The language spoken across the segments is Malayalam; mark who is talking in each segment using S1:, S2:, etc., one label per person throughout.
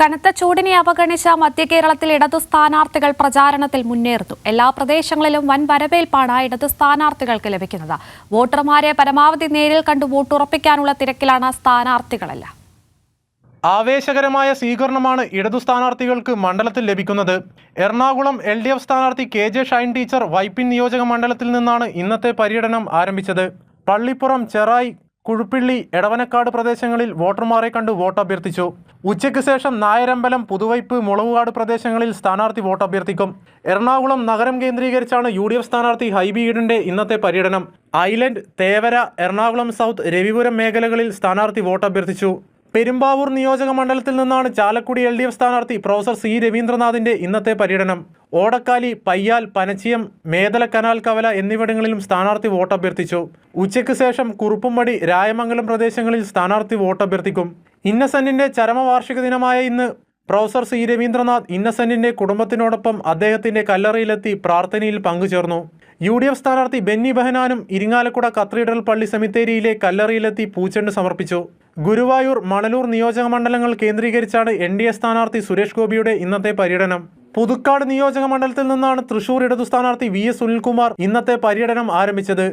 S1: കനത്ത ചൂടിനെ അവഗണിച്ച മധ്യ കേരളത്തിൽ ഇടതു സ്ഥാനാർത്ഥികൾ പ്രചാരണത്തിൽ മുന്നേറുന്നു. എല്ലാ പ്രദേശങ്ങളിലും വൻ വരവേൽപ്പാണ് ഇടതു സ്ഥാനാർത്ഥികൾക്ക് ലഭിക്കുന്നത്. വോട്ടർമാരെ പരമാവധി നേരിൽ കണ്ടു വോട്ടുറപ്പിക്കാനുള്ള തിരക്കിലാണ് സ്ഥാനാർത്ഥികളെല്ലാം.
S2: ആവേശകരമായ സ്വീകരണമാണ് ഇടതു സ്ഥാനാർത്ഥികൾക്ക് മണ്ഡലത്തിൽ ലഭിക്കുന്നത്. എറണാകുളം LDF സ്ഥാനാർത്ഥി KJ ഷൈൻ ടീച്ചർ വൈപ്പിൻ നിയോജക മണ്ഡലത്തിൽ നിന്നാണ് ഇന്നത്തെ പര്യടനം ആരംഭിച്ചത്. പള്ളിപ്പുറം, ചെറായി, കുഴുപ്പിള്ളി, എടവനക്കാട് പ്രദേശങ്ങളിൽ വോട്ടർമാരെ കണ്ടു വോട്ടഭ്യർത്ഥിച്ചു. ഉച്ചയ്ക്ക് ശേഷം നായരമ്പലം, പുതുവൈപ്പ്, മുളവുകാട് പ്രദേശങ്ങളിൽ സ്ഥാനാർത്ഥി വോട്ടഭ്യർത്ഥിക്കും. എറണാകുളം നഗരം കേന്ദ്രീകരിച്ചാണ് UDF സ്ഥാനാർത്ഥി ഹൈബി ഈഡന്റെ ഇന്നത്തെ പര്യടനം. ഐലൻഡ്, തേവര, എറണാകുളം സൗത്ത്, രവിപുരം മേഖലകളിൽ സ്ഥാനാർത്ഥി വോട്ടഭ്യർത്ഥിച്ചു. പെരുമ്പാവൂർ നിയോജക മണ്ഡലത്തിൽ നിന്നാണ് ചാലക്കുടി LDF സ്ഥാനാർത്ഥി പ്രൊഫസർ C രവീന്ദ്രനാഥിന്റെ ഇന്നത്തെ പര്യടനം. ഓടക്കാലി, പയ്യാൽ, പനച്ചിയം, മേദല കനാൽ കവല എന്നിവിടങ്ങളിലും സ്ഥാനാർത്ഥി വോട്ടഭ്യർത്ഥിച്ചു. ഉച്ചയ്ക്ക് ശേഷം കുറുപ്പുംപടി, രായമംഗലം പ്രദേശങ്ങളിൽ സ്ഥാനാർത്ഥി വോട്ടഭ്യർത്ഥിക്കും. ഇന്നസെന്റിന്റെ ചരമവാർഷിക ദിനമായ ഇന്ന് പ്രൊഫസർ C രവീന്ദ്രനാഥ് ഇന്നസെന്റിന്റെ കുടുംബത്തിനോടൊപ്പം അദ്ദേഹത്തിന്റെ കല്ലറയിലെത്തി പ്രാർത്ഥനയിൽ പങ്കുചേർന്നു. UDF സ്ഥാനാർത്ഥി ബെന്നി ബെഹനാനും ഇരിങ്ങാലക്കുട കത്തീഡ്രൽ പള്ളി സെമിത്തേരിയിലെ കല്ലറയിലെത്തി പൂച്ചെണ്ട് സമർപ്പിച്ചു. ഗുരുവായൂർ, മണലൂർ നിയോജക മണ്ഡലങ്ങൾ കേന്ദ്രീകരിച്ചാണ് NDA സ്ഥാനാർത്ഥി സുരേഷ് ഗോപിയുടെ ഇന്നത്തെ പര്യടനം. പുതുക്കാട് നിയോജക മണ്ഡലത്തിൽ നിന്നാണ് തൃശൂർ ഇടതു സ്ഥാനാർത്ഥി VS സുനിൽകുമാർ ഇന്നത്തെ പര്യടനം ആരംഭിച്ചത്.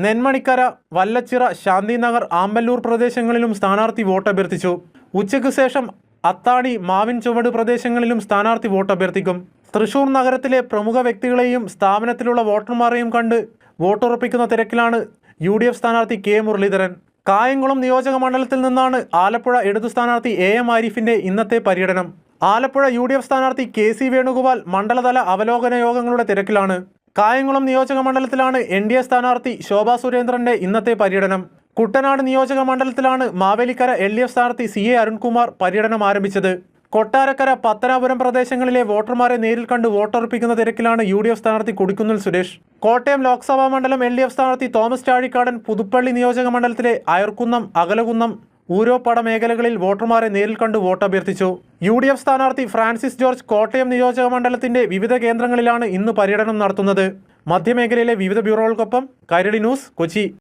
S2: നെന്മണിക്കര, വല്ലച്ചിറ, ശാന്തിനഗർ, ആമ്പല്ലൂർ പ്രദേശങ്ങളിലും സ്ഥാനാർത്ഥി വോട്ടഭ്യർത്ഥിച്ചു. ഉച്ചയ്ക്ക് ശേഷം അത്താണി, മാവിൻ ചുവട് പ്രദേശങ്ങളിലും സ്ഥാനാർത്ഥി വോട്ടഭ്യർത്ഥിക്കും. തൃശൂർ നഗരത്തിലെ പ്രമുഖ വ്യക്തികളെയും സ്ഥാപനത്തിലുള്ള വോട്ടർമാരെയും കണ്ട് വോട്ടുറപ്പിക്കുന്ന തിരക്കിലാണ് UDF സ്ഥാനാർത്ഥി K മുരളീധരൻ. കായംകുളം നിയോജക മണ്ഡലത്തിൽ നിന്നാണ് ആലപ്പുഴ ഇടതു സ്ഥാനാർത്ഥി AM ആരിഫിന്റെ ഇന്നത്തെ പര്യടനം. ആലപ്പുഴ UDF സ്ഥാനാർത്ഥി KC വേണുഗോപാൽ മണ്ഡലതല അവലോകന യോഗങ്ങളുടെ തിരക്കിലാണ്. കായംകുളം നിയോജക മണ്ഡലത്തിലാണ് NDA സ്ഥാനാർത്ഥി ശോഭാ സുരേന്ദ്രന്റെ ഇന്നത്തെ പര്യടനം. കുട്ടനാട് നിയോജക മണ്ഡലത്തിലാണ് മാവേലിക്കര LDF സ്ഥാനാർത്ഥി CA അരുൺകുമാർ പര്യടനം ആരംഭിച്ചത്. കൊട്ടാരക്കര, പത്തനാപുരം പ്രദേശങ്ങളിലെ വോട്ടർമാരെ നേരിൽ കണ്ട് വോട്ടുറപ്പിക്കുന്ന തിരക്കിലാണ് UDF സ്ഥാനാർത്ഥി കൊടിക്കുന്നിൽ സുരേഷ്. കോട്ടയം ലോക്സഭാ മണ്ഡലം LDF സ്ഥാനാർത്ഥി തോമസ് ചാഴിക്കാടൻ പുതുപ്പള്ളി നിയോജക മണ്ഡലത്തിലെ അയർക്കുന്നം, അകലകുന്നം, ഊരോപ്പട മേഖലകളിൽ വോട്ടർമാരെ നേരിൽ കണ്ട് വോട്ടഭ്യർത്ഥിച്ചു. UDF സ്ഥാനാർത്ഥി ഫ്രാൻസിസ് ജോർജ് കോട്ടയം നിയോജക മണ്ഡലത്തിന്റെ വിവിധ കേന്ദ്രങ്ങളിലാണ് ഇന്ന് പര്യടനം നടത്തുന്നത്. മധ്യമേഖലയിലെ വിവിധ ബ്യൂറോകൾക്കൊപ്പം കൈരളി ന്യൂസ്, കൊച്ചി.